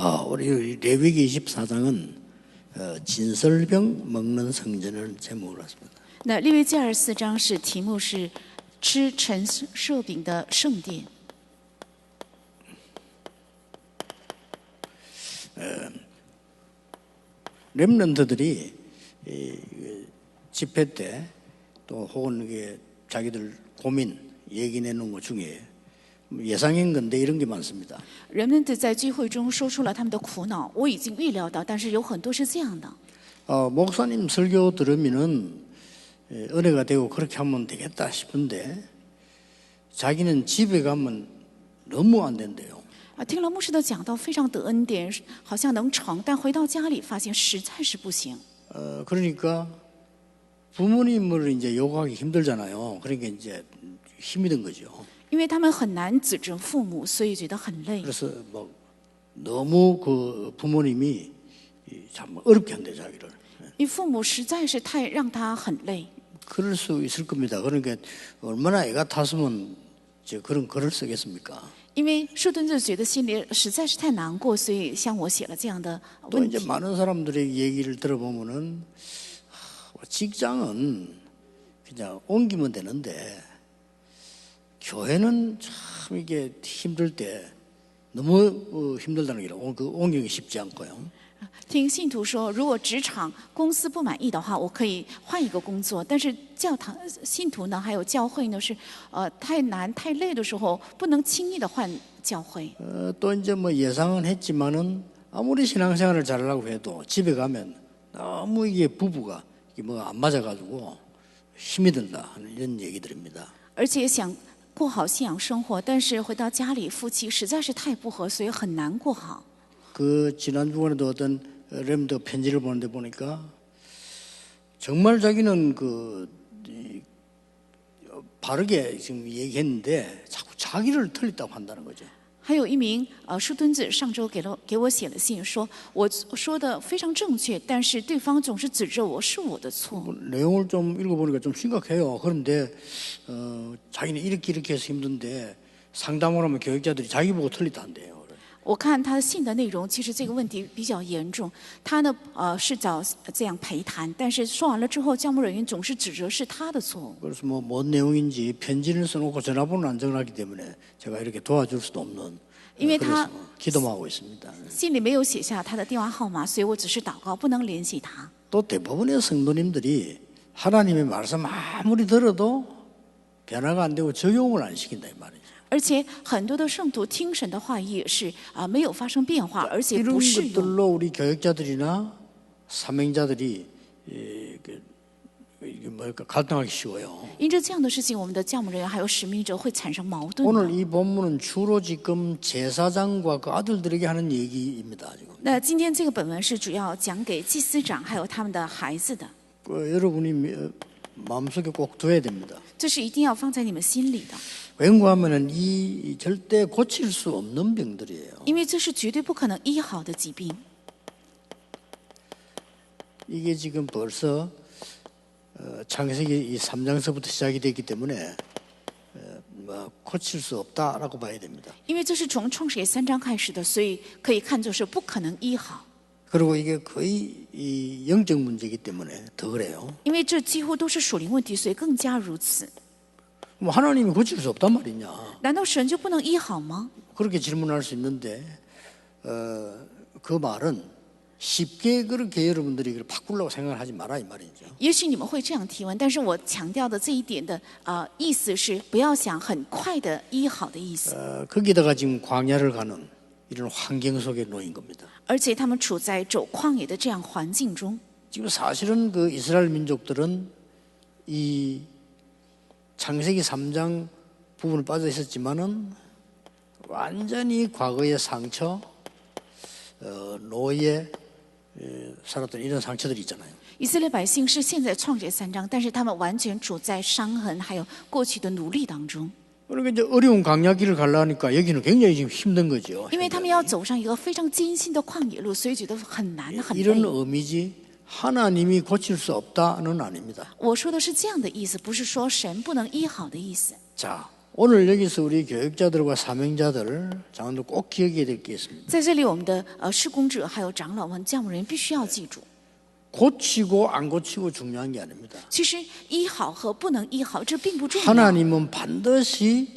우리 레위기 24장은 진설병 먹는 성전을 제목으로 했습니다. 那利未记24章是题目是吃陈设饼的圣殿。 렘넌트들이 집회 때 또 혹은 이게 자기들 고민 얘기 내놓은 것 중에 예상인 건데 이런 게 많습니다. 人们在聚会中说出了他们的苦恼，我已经预料到，但是有很多是这样的。 목사님 설교 들으면은 은혜가 되고 그렇게 하면 되겠다 싶은데 자기는 집에 가면 너무 안 된대요. 听了牧师的讲道，非常得恩典，好像能成，但回到家里发现实在是不行。 그러니까 부모님을 이제 요구하기 힘들잖아요. 그러니까 이제 힘이 든 거죠. 因为他们很难指责父母，所以觉得很累。 그래서 뭐 너무 그 부모님이 참 어렵게 한대 자기를. 因为父母实在是太让他很累。 그럴 수 있을 겁니다. 그러니까 얼마나 애가 탔으면 그런 글을 쓰겠습니까? 因为树墩子觉得心里实在是太难过，所以向我写了这样的 또 问 이제 题。 많은 사람들의 얘기를 들어보면은 직장은 그냥 옮기면 되는데 교회는 참 이게 힘들 때 너무 힘들다는 게 그 옮기기 쉽지 않고요. 听信徒说，如果职场公司不满意的话，我可以换一个工作。但是教堂信徒呢，还有教会呢，是太难太累的时候，不能轻易的换教会。 또 이제 뭐 예상은 했지만은 아무리 신앙생활을 잘하려고 해도 집에 가면 너무 이게 부부가 이게 뭐 안 맞아가지고 힘이 든다 하는 이런 얘기들입니다. 而且想过好信仰生活，但是回到家里，夫妻实在是太不合，所以很难过好。 그 지난 주간에도 어떤 렘더 편지를 보는데 보니까 정말 자기는 바르게 지금 얘기했는데 자꾸 자기를 틀렸다고 한다는 거죠. 还有一名树墩子上周给我写了信，说我说的非常正确，但是对方总是指着我是我的错。 내용을 좀 읽어보니까 좀 심각해요. 그런데 자기는 이렇게 해서 힘든데 상담을 하면 교육자들이 자기 보고 틀리다 한대요. 我看他信的内容，其实这个问题比较严重。他呢，是找这样陪谈，但是说完了之后，教牧人员总是指责是他的错误。 그래서 뭔 내용인지 편지를 써놓고 전화번호를 안 정하기 때문에 제가 이렇게 도와줄 수도 없는. 因为他 기도만 하고 있습니다. 信里没有写下他的电话号码，所以我只是祷告，不能联系他。 또 대부분의 성도님들이 하나님의 말씀 아무리 들어도 변화가 안 되고 적용을 안 시킨다 이 말이죠. 而且很多的聖徒听神的话也是没有发生变化，而且 이런 不适用。 것들로 우리 교육자들이나 사명자들이 갈등하기 쉬워요. 因着这样的事情，我们的教牧人员还有使命者会产生矛盾。 오늘 이 본문은 주로 지금 제사장과 그 아들들에게 하는 얘기입니다. 지금. 那今天这个本文是主要讲给祭司长还有他们的孩子的， 여러분이 마음속에 꼭 둬야 됩니다. 这是一定要放在你们心里的。 왜냐하면 이 절대 고칠 수 없는 병들이에요. 因为这是绝对不可能医好的疾病。 이게 지금 벌써 창세기 이 3장서부터 시작이 됐기 때문에 뭐 고칠 수 없다라고 봐야 됩니다. 因为这是从创始业3章开始的，所以可以看作是不可能医好。 그리고 이게 거의 이 영적 문제이기 때문에 더 그래요. 因为这几乎都是属灵问题，所以更加如此。 뭐 하나님이 고칠 수 없단 말이냐? 难道神就不能医好吗？ 그렇게 질문할 수 있는데 그 말은 쉽게 그렇게 여러분들이 이걸 바꾸려고 생각하지 마라 이 말이죠. 也许你们会这样提问，但是我强调的这一点的意思是，不要想很快的医好的意思。 거기다가 지금 광야를 가는 이런 환경 속에 놓인 겁니다. 而且他们处在走旷野的这样环境中。 지금 사실은 그 이스라엘 민족들은 이 창세기 3장 부분을 빠져 있었지만은 완전히 과거의 상처, 노예 살았던 이런 상처들이 있잖아요. 以色列百姓是现在创始3章，但是他们完全处在伤痕还有过去的奴隶当中。 그러니까 이제 어려운 광야길을 가려니까 여기는 굉장히 지금 힘든 거죠. 因为他们要走上一个非常艰辛的旷野路，所以觉得很难很累。 이런 의미지 하나님이 고칠 수 없다는 아닙니다. 我说的是这样的意思，不是说神不能医好的意思。 자, 오늘 여기서 우리 교육자들과 사명자들, 장로들 꼭 기억해야 될 게 있습니다. 在这里，我们的施工者还有长老们、教牧人必须要记住， 고치고 안 고치고 중요한 게 아닙니다. 其实医好和不能医好，这并不重要。 하나님은 반드시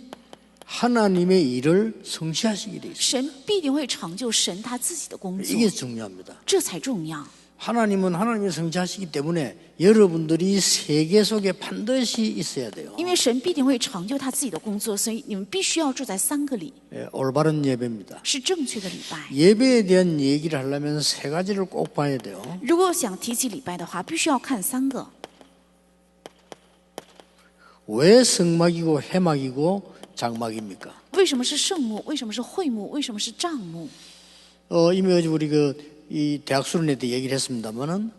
하나님의 일을 성취하시게 돼 있습니다. 神必定会成就神他自己的工作， 이게 중요합니다. 这才重要。 하나님은 하나님이 성취하시기 때문에 여러분들이 세계 속에 반드시 있어야 돼요. 因为神必定会成就他自己的工作，所以你们必须要住在3个里， 예, 올바른 예배입니다. 是正确的礼拜。 예배에 대한 얘기를 하려면 3가지를 꼭 봐야 돼요. 如果想提起礼拜的话，必须要看3个。 왜 성막이고 회막이고 장막입니까? 为什么是圣幕？为什么是会幕？为什么是帐幕？ 이미 어제 우리 이 대학 수련회 때 얘기를 했습니다만은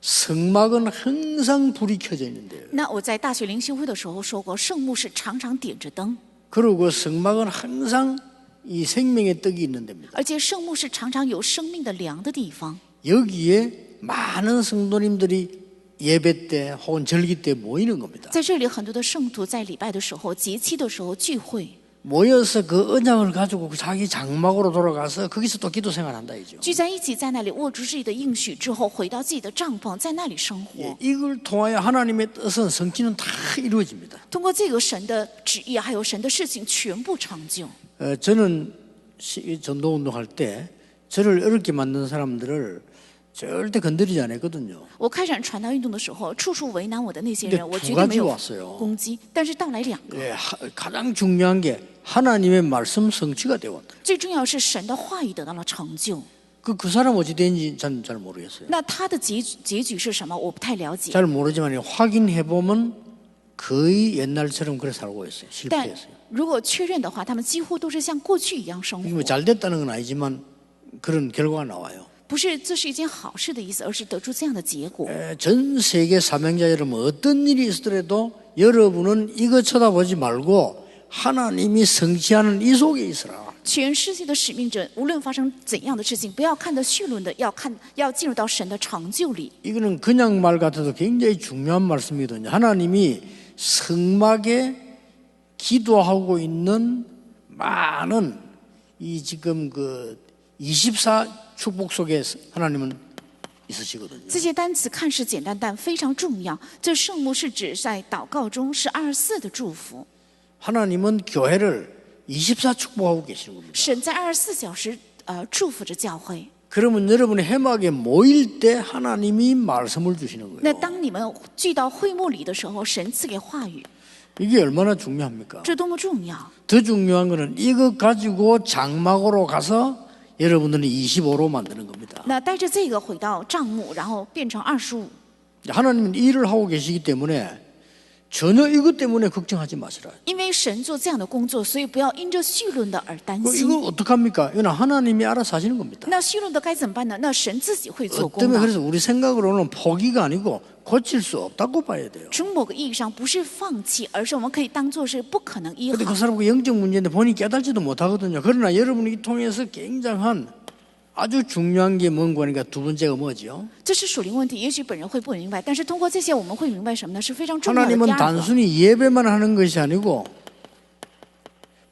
성막은 항상 불이 켜져 있는데요. 那我在大学灵修会的时候说过，圣幕是常常点着灯， 그리고 성막은 항상 이 생명의 떡이 있는 데입니다. 而且圣幕是常常有生命的粮的地方。 여기에 많은 성도님들이 예배 때 혹은 절기 때 모이는 겁니다. 在这里，很多的圣徒在礼拜的时候、节期的时候聚会， 모여서 그 언약을 가지고 자기 장막으로 돌아가서 거기서 또 기도 생활한다 이죠. 聚在一起，在那里握住自己的应许之后，回到自己的帐篷，在那里生活。 이걸 통하여 하나님의 뜻은 성취는 다 이루어집니다. 通过这个神的旨意，还有神的事情，全部成就。 저는 전도 운동할 때 저를 어렵게 만든 사람들을 절대 건드리지 않았거든요. 我开展传道运动的时候，处处为难我的那些 근데 人，我 두 绝对没 가지 有 왔어요. 攻击，但是到来2个。 예, 가장 중요한 게 하나님의 말씀 성취가 되었다. 最重要是神的话语得到了成就。 그 사람 어찌 된지 잘 모르겠어요. 那他的结局是什么？我不太了解。 잘 모르지만 확인해 보면 거의 옛날처럼 그래 살고 있어요. 但 실패했어요. 如果确认的话，他们几乎都是像过去一样生 이게 活 뭐 。잘 됐다는 건 아니지만 그런 결과가 나와요. 不是这是一件好事的意思，而是得出这样的结果。 전 세계 사명자 여러분 어떤 일이 있더라도 여러분은 이거 쳐다보지 말고 하나님이 성취하는 이 속에 있으라. 全世界的使命者，无论发生怎样的事情，不要看得绪论的，要进入到神的成就里。 이거는 그냥 말 같아도 굉장히 중요한 말씀이거든요. 하나님이 성막에 기도하고 있는 많은 이 지금 그 24 축복 속에 하나님은 있으시거든요. 这些单词看似简单，但非常重要。这圣幕是指在祷告中是24的祝福。 하나님은 교회를 24 축복하고 계시는 겁니다. 神在24小时祝福着教会。 그러면 여러분이 회막에 모일 때 하나님이 말씀을 주시는 那 거예요. 当你们聚到会幕里的时候，神赐给话语， 이게 얼마나 중요합니까? 这多么重要！ 더 중요한 거는 이거 가지고 장막으로 가서 여러분들은 25로 만드는 겁니다. 那带着这个回到帐幕，然后变成25。 하나님은 일을 하고 계시기 때문에 전혀 이것 때문에 걱정하지 마시라. 因为神做这样的工作，所以不要因着绪论的而担 이거 心。 어떡합니까? 이건 하나님이 알아서 하시는 겁니다. 那绪论的该怎么办呢？那神自己会做工 때문에 的。 그래서 우리 생각으로는 포기가 아니고 고칠 수 없다고 봐야 돼요. 从某个意义上不是放弃，而是我们可以当做是不可能医 근데 好 그 。 사람은 영적 문제인데 본인이 깨달지도 못하거든요. 그러나 여러분이 통해서 굉장한 아주 중요한 게 뭔가 하니까 두 번째가 뭐죠? 这是属灵问题，也许本人会不明白，但是通过这些我们会明白什么呢？是非常重要的。 하나님은 第二个， 단순히 예배만 하는 것이 아니고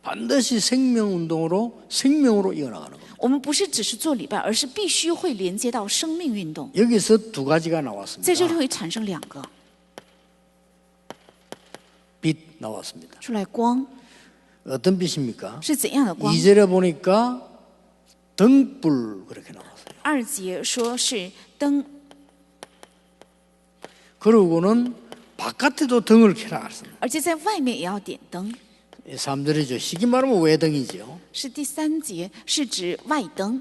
반드시 생명운동으로 생명으로 이어나가는 겁니다. 我们不是只是做礼拜，而是必须会连接到生命运动。 여기서 두 가지가 在这里 나왔습니다. 会产生2个， 빛 나왔습니다. 出来光 어떤 빛입니까? 是怎样的光？ 2절에 보니까 등불 그렇게 나왔어요. 2节说是灯， 그러고는 바깥에도 등을 켜라 했습니다. 而且在外面也要点灯。 3절이죠. 시기 말하면 외등이죠. 是第3节，是指外灯，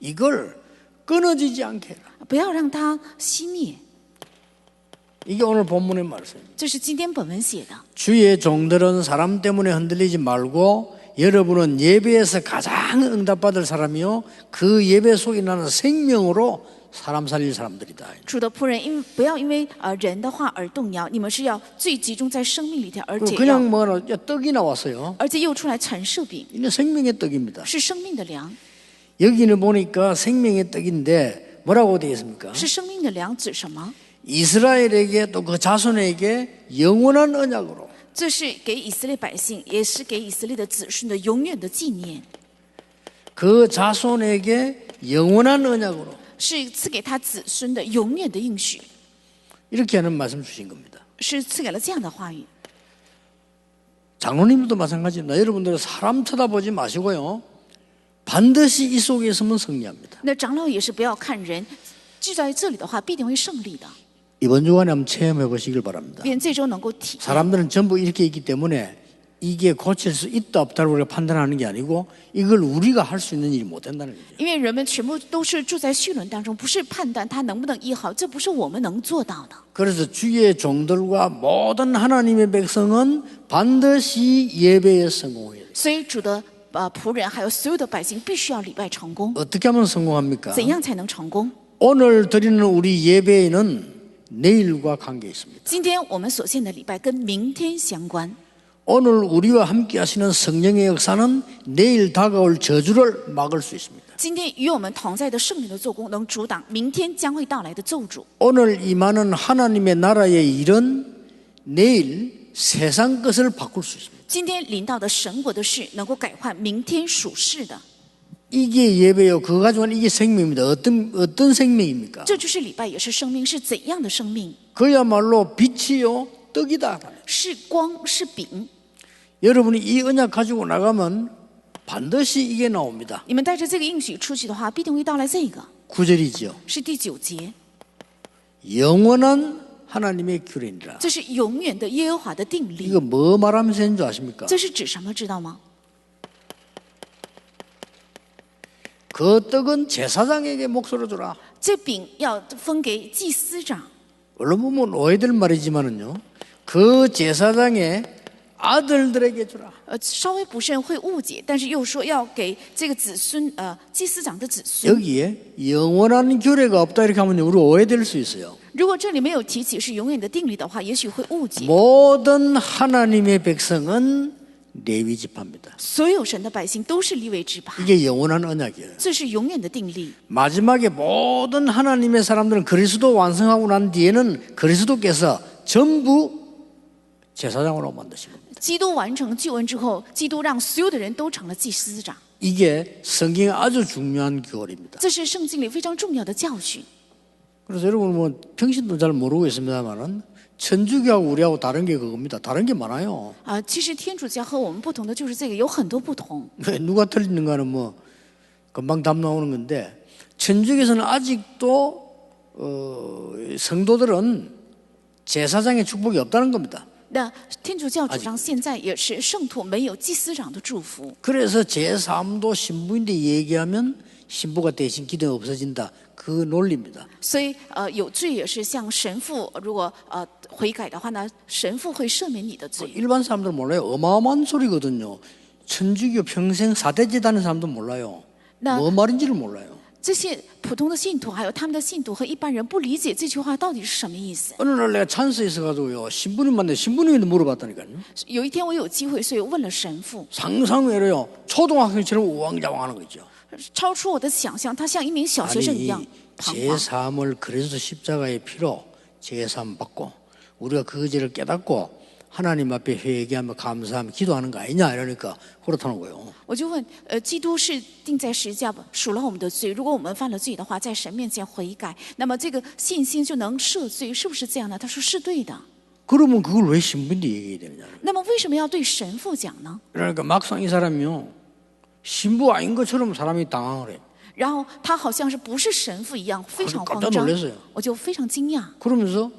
이걸 끊어지지 않게 해라. 不要让它熄灭。 이게 오늘 본문의 말씀입니다. 这是今天本文写的。 주의 종들은 사람 때문에 흔들리지 말고 여러분은 예배에서 가장 응답받을 사람이요 그 예배 속에 나는 생명으로 사람 살릴 사람들이다. 主的仆人，不要因为人的话而动摇，你们是要最集中在生命里头，而且 그냥 뭐라 떡이 나왔어요. 又出来陈设饼， 이는 생명의 떡입니다. 是生命的粮， 여기는 보니까 생명의 떡인데 뭐라고 되어 있습니까? 是生命的粮指什么？ 이스라엘에게 또 그 자손에게 영원한 언약으로 这是给以色列百姓，也是给以色列的子孙的永远的纪念， 그 자손에게 영원한 언약으로 是赐给他子孙的永远的应许， 이렇게 하는 말씀 주신 겁니다. 是赐给了这样的话语。 장로님들도 마찬가지입니다. 여러분들은 사람 쳐다보지 마시고요. 반드시 이 속에 있으면 승리합니다. 那长老也是不要看人，聚在这里的话，必定会胜利的。 이번 주간에 한번 체험해 보시길 바랍니다. 愿这周能够体验。 사람들은 전부 이렇게 있기 때문에 이게 고칠 수 있다 없다를 우리가 판단하는 게 아니고 이걸 우리가 할 수 있는 일이 못 된다는 거죠. 因为人们全部都是住在虚轮当中，不是判断他能不能医好，这不是我们能做到的。 그래서 주의 종들과 모든 하나님의 백성은 반드시 예배에 성공해야 돼요. 所以主的仆人还有所有的百姓必须要礼拜成功。 어떻게 하면 성공합니까? 怎样才能成功？ 오늘 드리는 우리 예배에는 내일과 관계 있습니다. 今天我们所献的礼拜跟明天相关。 오늘 우리와 함께 하시는 성령의 역사는 내일 다가올 저주를 막을 수 있습니다. 今天与我们同在的圣灵的做工，能阻挡明天将会到来的咒诅。 오늘 임하는 하나님의 나라의 일은 내일 세상 것을 바꿀 수 있습니다. 今天临到的神国的事，能够改换明天属世的。 이게 예배요. 그거 가지고는 이게 생명입니다. 어떤 생명입니까? 这就是礼拜，也是生命，是怎样的生命？ 그야말로 빛이요 떡이다. 是光，是饼。 여러분이 이 언약 가지고 나가면 반드시 이게 나옵니다. 你们带着这个应许出去的话，必定会到来这个。 9절이죠. 是第9节， 영원한 하나님의 규례니라. 这是永远的耶和华的定例。 이거 뭐 말하면서 했는 줄 아십니까? 这是指什么？知道吗？ 그 떡은 제사장에게 몫으로 주라. 这饼要分给祭司长。 물론 보면 오해될 말이지만은요. 그 제사장의 아들들에게 주라. 稍微不慎会误解，但是又说要给这个子孙，祭司长的子孙。 여기에 영원한 규례가 없다 이렇게 하면 우리 오해될 수 있어요. 如果这里没有提起是永远的定理的话，也许会误解。 모든 하나님의 백성은 레위 지파입니다. 所有神的百姓都是利未支派， 이게 영원한 언약이에요. 这是永远的定例。 마지막에 모든 하나님의 사람들은 그리스도 완성하고 난 뒤에는 그리스도께서 전부 제사장으로 만드신 겁니다. 基督完成救恩之后，基督让所有的人都成了祭司长， 이게 성경의 아주 중요한 교리입니다. 这是圣经里非常重要的教训。 그래서 여러분 뭐 평신도 잘 모르고 있습니다만은 천주교하고 우리하고 다른 게 그겁니다. 다른 게 많아요. 其实天主教和我们不同的就是这个，有很多不同。 누가 틀리는가는 뭐 금방 답 나오는 건데 천주교에서는 아직도 성도들은 제사장의 축복이 없다는 겁니다. 那天主教主张现在也是圣徒没有祭司长的祝福， 그래서 제3도 신부인데 얘기하면 신부가 대신 기도에 없어진다. 그 논리입니다. 所以有罪也是像神父，如果悔改的话呢，神父会赦免你的罪。 일반 사람들 몰라요. 어마어마한 소리거든요. 천주교 평생 사대제 다는 사람도 몰라요. 나- 뭐 말인지를 몰라요. 这些普通的信徒，还有他们的信徒和一般人不理解这句话到底是什么意思。 어느 날 내가 찬스에 있어가지고요. 신부님한테 물어봤다니까요. 有一天我有机会，所以我问了神父， 상상외로요. 초등학생처럼 우왕좌왕하는 거죠. 超出我的想象，他像一名小学生一样 아니 彷徨。 제3을 그리스도 십자가의 피로 제3 받고 우리가 그 죄를 깨닫고 하나님 앞에 회개하며 감사하며 기도하는 거 아니냐 이러니까 그렇다는 거예요. 我就问，基督是钉在十字架赎了我们的罪，如果我们犯了罪的话，在神面前悔改，那么这个信心就能赦罪，是不是这样呢？他说是对的。 그러면 그걸 왜 신부인데 얘기해야 되느냐. 那么为什么要对神父讲呢？ 그러니까 막상 이 사람이요. 신부 아닌 것처럼 사람이 당황을 해. 然后他好像是不是神父一样，非常慌 깜짝 张 놀랐어요. ，我就非常惊讶， 그러면서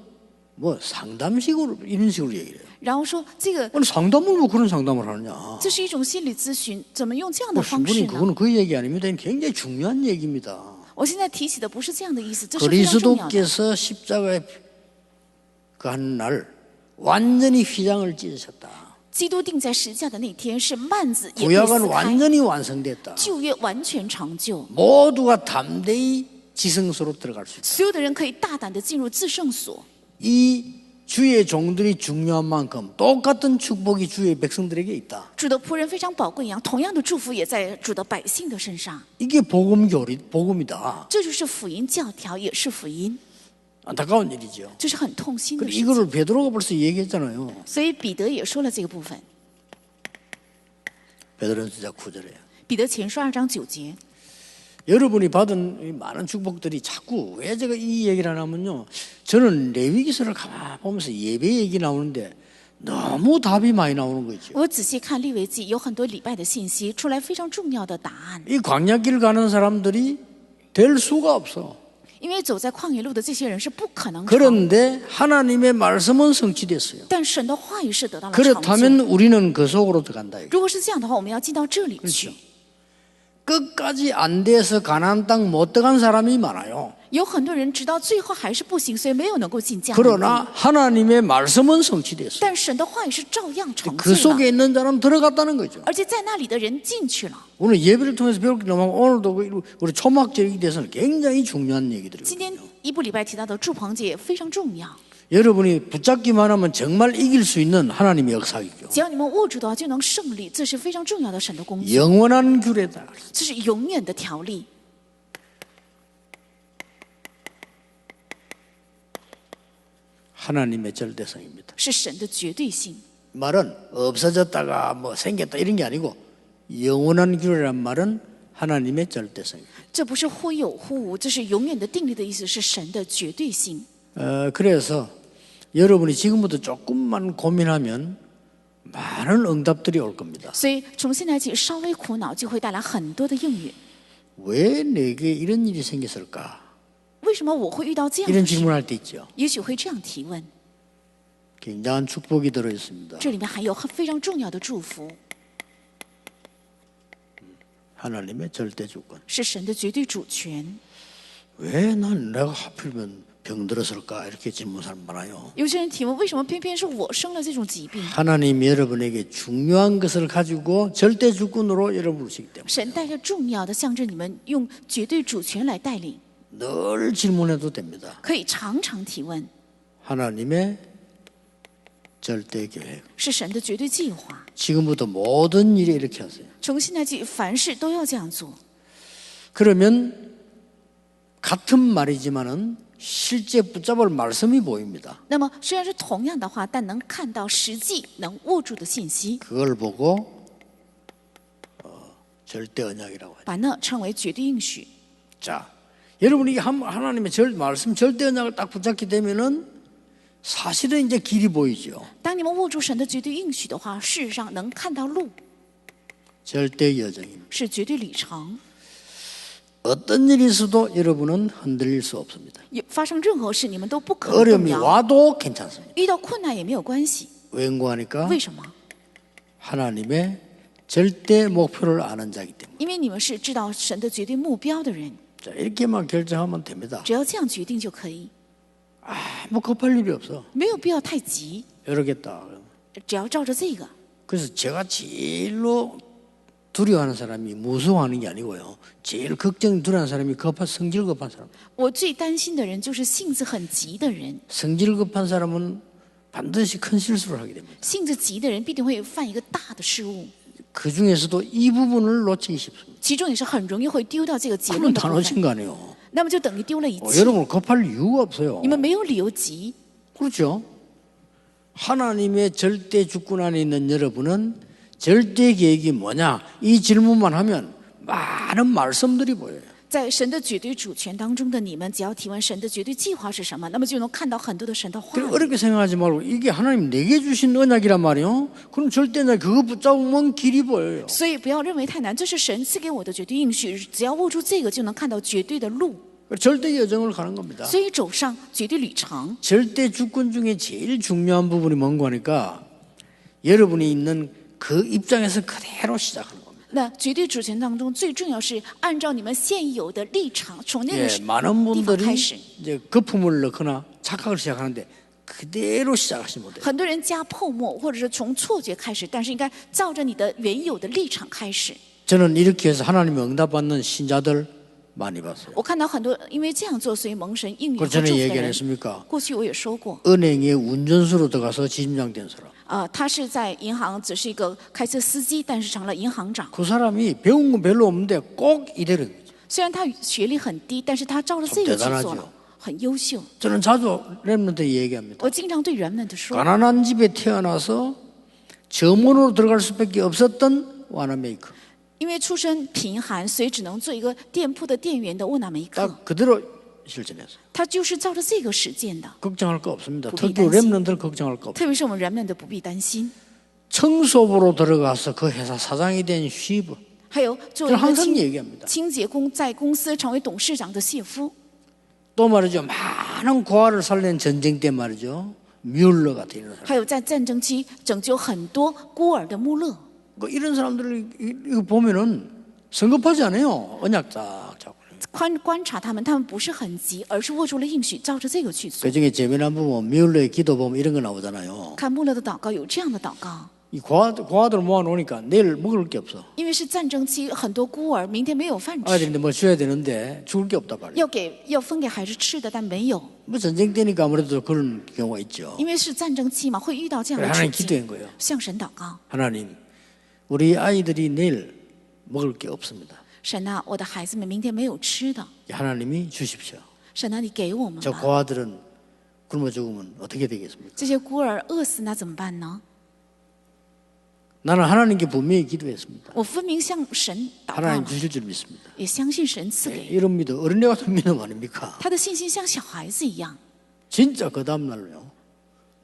뭐 상담식으로 이런 식으로 얘기를 해요. 然后说这个 아니 상담을 뭐 그런 상담을 하느냐. 这是一种心理咨询，怎么用这样的 뭐 方式 신부님 呢？ 그거는 그 얘기 아닙니다. 이건 굉장히 중요한 얘기입니다. 我现在提起的不是这样的意思，这是非常重要的。 그리스도께서 십자가에 그 한 날 완전히 휘장을 찢으셨다. 基督钉在十字架的那天是幔子也被 구약은 撕开， 완전히 완성됐다. 旧约完全成就， 모두가 담대히 지성소로 들어갈 수 있다. 所有的人可以大胆的进入至圣所。 이 주의 종들이 중요한 만큼 똑같은 축복이 주의 백성들에게 있다. 主的仆人非常宝贵一样，同样的祝福也在主的百姓的身上。 이게 복음이다. 这就是福音教条，也是福音。 안타까운 일이죠. 这是很痛心的 그리고 事情。 이거를 베드로가 벌써 얘기했잖아요. 所以彼得也说了这个部分。 베드로전서 9절에 彼得前书2章9节， 여러분이 받은 이 많은 축복들이 자꾸 왜 제가 이 얘기를 하냐면요. 저는 레위기서를 가만 보면서 예배 얘기 나오는데 너무 답이 많이 나오는 거죠. 我仔细看利未记，有很多礼拜的信息出来，非常重要的答案。 이 광야길 가는 사람들이 될 수가 없어. 因为走在旷野路的这些人是不可能成， 그런데 하나님의 말씀은 성취됐어요. 但神的话语是得到了成就。 그렇다면 우리는 그 속으로 들어간다. 如果是这样的话，我们要进到这里去。 끝까지 안 돼서 가나안 땅 못 들어간 사람이 많아요. 有很多人直到最后还是不行，所以没有能够进迦南地。 그러나 하나님의 말씀은 성취됐어요. 但神的话语是照样成 그 就 속에 了， 있는 사람은 들어갔다는 거죠. 而且在那里的人进去了。 오늘 예배를 통해서 배웠기 때문에 오늘도 우리 초막절에 대해서는 굉장히 중요한 今 얘기들이거든요. 天一部礼拜提到的祝棚节也非常重要， 여러분이 붙잡기만 하면 정말 이길 수 있는 하나님의 역사이죠. 只要你们握住的话就能胜利，这是非常重要的神的工作， 영원한 규례다. 这是永远的条例， 하나님의 절대성입니다. 是神的绝对性。 말은 없어졌다가 뭐 생겼다 이런 게 아니고 영원한 규례란 말은 하나님의 절대성입니다. 这不是忽有忽无，这是永远的定力的意思，是神的绝对性。 그래서 여러분이 지금부터 조금만 고민하면 많은 응답들이 올 겁니다. 所以从现在起稍微苦恼，就会带来很多的应允。 왜 내게 이런 일이 생겼을까? 为什么我会遇到这样 이런 的事？ 질문할 때 있죠. 也许会这样提问。 굉장한 축복이 들어 있습니다. 这里面还有非常重要的祝福， 하나님의 절대 주권. 是神的绝对主权。 왜 난 내가 하필이면 병들었을까? 이렇게 질문하는 사람 많아요. 有些人提问，为什么偏偏是我生了这种疾病？ 하나님 여러분에게 중요한 것을 가지고 절대 주권으로 여러분을 주시기 때문에 神带着重要的象征你们用绝对主权来带领， 늘 질문해도 됩니다. 可以常常提问， 하나님의 절대 계획. 是神的绝对计划。 지금부터 모든 일에 이렇게 하세요. 从现在起，凡事都要这样做。 그러면 같은 말이지만은 실제 붙잡을 말씀이 보입니다. 那么虽然是同样的话，但能看到实际能握住的信息， 그걸 보고 절대 언약이라고 하죠. 把那称为绝对应许。 자, 여러분이 하나님의 말씀 절대 언약을 딱 붙잡게 되면은 사실은 이제 길이 보이죠. 当你们握住神的绝对应许的话，事实上能看到路， 절대 여정입니다. 是绝对里程。 어떤 일이 있어도 여러분은 흔들릴 수 없습니다. 发生任何事，你们都不可能动 어려움이 摇。 와도 괜찮습니다. 遇到困难也没有关系， 왠고하니까 为什么？ 하나님의 절대 목표를 아는 자이기 때문에. 因为你们是知道神的绝对目标的人， 자, 이렇게만 결정하면 됩니다. 只要这样决定就可以， 뭐 급할 일이 없어. 没有必要太急， 이러겠다. 只要照着这个。 그래서 제가 제일로 두려워하는 사람이 무서워하는 게 아니고요. 제일 걱정 두려워하는 사람이 성질 급한 사람. 我最担心的人就是性子很急的人， 성질 급한 사람은 반드시 큰 실수를 하게 됩니다. 性子急的人必定会犯一个大的失误， 그 중에서도 이 부분을 놓치기 쉽습니다. 其中也是很容易会丢掉这个结 그럼 论的 다 部 놓친 分。 거 아니에요. 那么就等于丢了一切， 여러분 급할 이유가 없어요. 你们没有理由急。 그렇죠? 하나님의 절대 주권 안에 있는 여러분은 절대 계획이 뭐냐? 이 질문만 하면 많은 말씀들이 보여요. 在神的绝对主权当中的你们，只要提问神的绝对计划是什么，那么就能看到很多的神的话 그래 语。 어렵게 생각하지 말고 이게 하나님 내게 주신 언약이란 말이에요. 그럼 절대 언약 그거 붙잡으면 길이 보여요. 所以不要认为太难，这是神赐给我的绝对应许，只要握住这个，就能看到绝对的路。 절대 여정을 가는 겁니다. 所以走上绝对旅程。 절대 주권 중에 제일 중요한 부분이 뭔가 하니까 여러분이 있는 그 입장에서 그대로 시작하는 겁니다. 那绝对主权当中最重要是按照你们现有的立场，从那个 예, 많은 地方 분들이 开始。 이제 거품을 넣거나 착각을 시작하는데 그대로 시작하시면 돼요. 很多人加泡沫，或者是从错觉开始，但是应该照着你的原有的立场开始。 저는 이렇게 해서 하나님의 응답받는 신자들 많이 봤어요. 我看到很多因为这样做，所以蒙神应允和 그 祝 전에 福 얘기 的 안 人。 했습니까? 过去我也说过， 은행에 운전수로 들어가서 지점장된 사람. 他是在银行只是一个开车司机，但是成了银行长。 그 사람이 배운 건 별로 없는데 꼭 이대로. 虽然他学历很低，但是他照着这个去做 대단하죠 了，很优秀。 저는 자주 렘넌트 얘기합니다. 我经常对人们说， 가난한 집에 태어나서 점원으로 들어갈 수밖에 없었던 와나메이커. 因为出身贫寒，所以只能做一个店铺的店员的沃纳梅克， 딱 그대로 실천했어요. 他就是照着这个实践的。 걱정할 거 없습니다. 부비 특히担心. 렘넌트를 걱정할 거 없어요. 特别是我们人们的不必担心。 청소부로 들어가서 그 회사 사장이 된 휘브. 还有作为 저는 一个 항상 얘기합니다. 清洁工，在公司成为董事长的谢夫， 또 말이죠. 많은 고아를 살린 전쟁 때 말이죠. 뮬러 같은 이런 사람. 还有在战争期拯救很多孤儿的穆勒。 뭐 이런 사람들을 이거 보면은 성급하지 않아요. 언약 딱 잡고. 观察他们不是很急，而是握住了应许，照着这个去做。 그 중에 재미난 부분 뮬러의 기도 보면 이런 거 나오잖아요. 看穆勒的祷告有这样的祷告， 이 고아들 모아놓으니까 내일 먹을 게 없어. 因为是战争期，很多孤儿明天没有饭吃， 아이들인데 뭐 줘야 되는데 죽을 게 없다 말이에요. 要分给孩子吃的，但没有， 뭐 전쟁 때니까 아무래도 그런 경우가 있죠. 因为是战争期嘛，会遇到这样 그래 的处 하나님 境。 기도한 거예요. 向神祷告， 하나님, 우리 아이들이 내일 먹을 게 없습니다. 神啊，我的孩子们明天没有吃的， 하나님이 주십시오. 神啊，你给我们 저 吧。 고아들은 굶어 죽으면 어떻게 되겠습니까? 这些孤儿饿死那怎么办呢？ 나는 하나님께 분명히 기도했습니다. 我分明向神祷告 하나님 了， 주실 줄 믿습니다. 也相信神赐给。 이런 믿음, 어린애 같은 믿음 아닙니까? 他的信心像小孩子一样。 진짜 그 다음날요.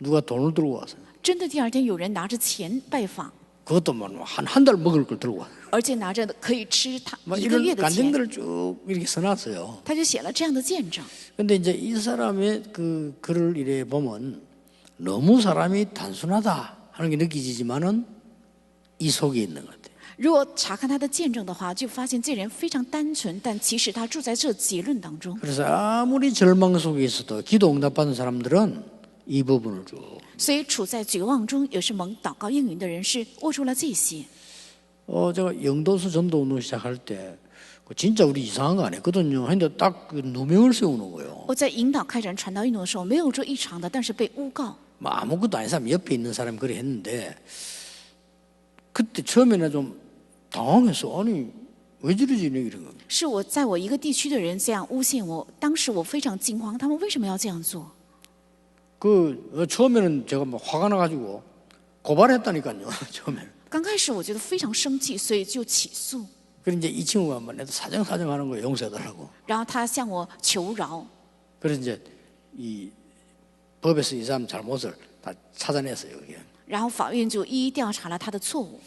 누가 돈을 들고 왔어요. 真的，第二天有人拿着钱拜访， 그것도 한 달 먹을 걸 들고 왔어요. 而且拿着可以吃他 막 一个 이런 月的钱， 간증들을 쭉 이렇게 써놨어요. 他就写了这样的见证。 근데 이제 이 사람의 그 글을 이래 보면 너무 사람이 단순하다 하는 게 느껴지지만은 이 속에 있는 것 같아요. 如果查看他的见证的话，就发现这人非常单纯，但其实他住在这结论当中。 그래서 아무리 절망 속에 있어도 기도 응답받은 사람들은 이 부분을 쭉. 所以处在绝望中也是蒙祷告应允的人，是握住了这些。 제가 영도수 전도 운동 시작할 때 진짜 우리 이상한 거 안 했거든요. 근데 딱 그 누명을 세우는 거예요. 我在引导开展传道运动的时候，没有做异常的，但是被诬告。 뭐 아무것도 아닌 사람 옆에 있는 사람이 그래 했는데 그때 처음에는 좀 당황했어. 아니 왜 저러지 이런 거. 是我在我一个地区的人这样诬陷我，当时我非常惊慌，他们为什么要这样做？ 처음에는 제가 막 화가 나가지고 고발했다니까요. 처음에는. 刚开始我觉得非常生气，所以就起诉。 그래 이제 이 친구가 뭐 내도 사정하는 거예요. 용서해달라고. 然后他向我求饶， 그래서 이제 이 법에서 이 사람 잘못을 다 찾아냈어요. 그게. 然后法院就一一调查了他的错误。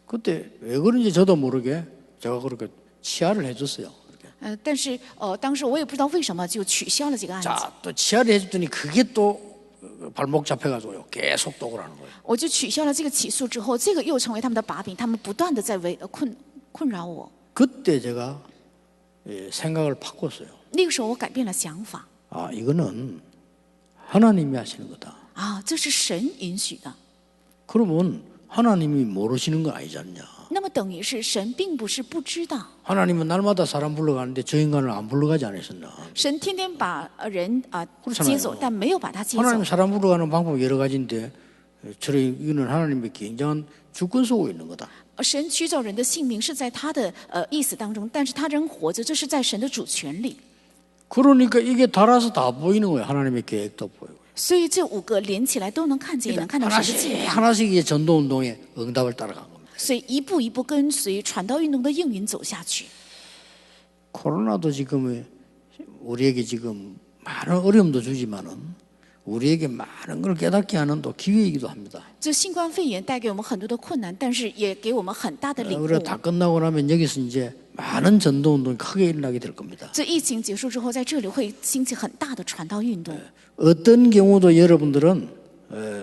그때 왜 그런지 저도 모르게 제가 그렇게 치아를 해줬어요. 그렇게. 但是当时我也不知道为什么就取消了这个案子， 자, 또 치아를 해줬더니 그게 또 발목 잡혀가지고요. 계속 또 그러는 거예요. 我就取消了这个起诉之后，这个又成为他们的把柄，他们不断的在困扰我。 그때 제가 생각을 바꿨어요. 那个时候我改变了想法， 아, 이거는 하나님이 하시는 거다. 啊，这是神允许的。 그러면 하나님이 모르시는 건 아니지 않냐. 那么等于是神并不是不知道， 하나님은 날마다 사람 불러가는데 저 인간을 안 불러가지 않으셨나. 神天天把人 그렇잖아요 接走，但没有把他接走。 하나님 사람 불러가는 방법이 여러 가지인데 이거는 하나님의 굉장한 주권 속에 있는 거다. 神取走人的性命是在他的意思当中，但是他人活着，这是在神的主权里。 그러니까 이게 달아서 다 보이는 거예요. 하나님의 계획도 보이고. 所以这五个连起来都能看见，也能看到神的计 하나씩 划。 하나씩 이제 전도운동의 응답을 따라간 겁니다. 所以一步一步跟随传道运动的应允走下去。 코로나도 지금 우리에게 지금 많은 어려움도 주지만은 우리에게 많은 걸 깨닫게 하는 또 기회이기도 합니다. 这新冠肺炎带给我们很多的困难，但是也给我们很大的领悟。 우리가 다 끝나고 나면 여기서 이제 많은 전도운동이 크게 일어나게 될 겁니다. 这疫情结束之后，在这里会兴起很大的传道运动。 어떤 경우도 여러분들은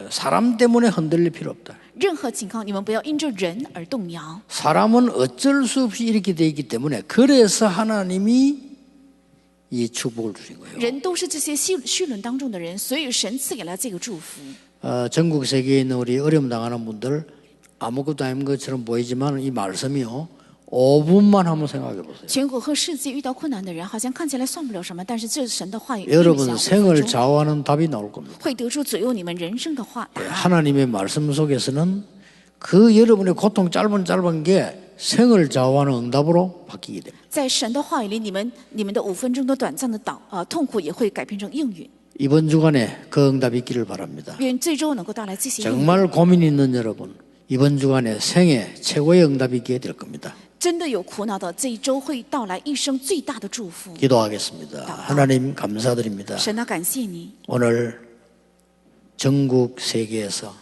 사람 때문에 흔들릴 필요 없다. 任何情况，你们不要因着人而动摇。 사람은 어쩔 수 없이 이렇게 돼 있기 때문에 그래서 하나님이 이 축복을 주신 거예요. 人都是这些绪论当中的人，所以神赐给了这个祝福。 전국 세계에 있는 우리 어려움 당하는 분들 아무것도 아닌 것처럼 보이지만 이 말씀이요 5분만 한번 생각해 보세요. 全国和世界遇到困难的人，好像看起来算不了什么，但是这神的话语， 여러분 생을 좌우하는 답이 나올 겁니다. 会得出左右你们人生的话答案。 하나님의 말씀 속에서는 그 여러분의 고통 짧은 게 생을 좌우하는 응답으로 바뀌게 됩니다. 在神的话语里，你们的5分钟的短暂的痛苦也会改变成应允。 이번 주간에 그 응답이 있기를 바랍니다. 愿这周能够带来这些应允。 정말 고민 있는 여러분, 이번 주간에 생애 최고의 응답이 있게 될 겁니다. 真的有苦恼的，这一周会到来一生最大的祝福。 기도하겠습니다. 하나님 감사드립니다. 神啊，感谢你， 오늘 전국 세계에서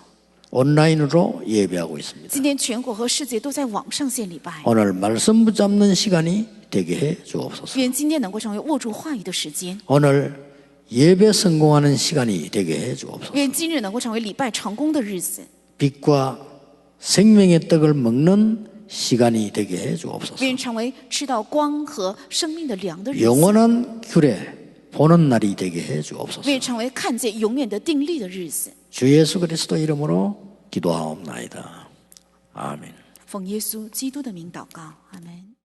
온라인으로 예배하고 있습니다. 今天全国和世界都在网上献礼拜。 오늘 말씀 붙잡는 시간이 되게 해 주옵소서. 愿今天能够成为握住话语的时间。 오늘 예배 성공하는 시간이 되게 해 주옵소서. 愿今日能够成为礼拜成功的日子。 빛과 생명의 떡을 먹는 시간이 되게 해 주옵소서. 愿成为吃到光和生命的粮的日子。 영원한 규례 보는 날이 되게 해 주옵소서. 愿成为看见永远的定力的日子。 주 예수 그리스도 이름으로 기도하옵나이다. 아멘. 奉耶稣基督的名祷告，阿门。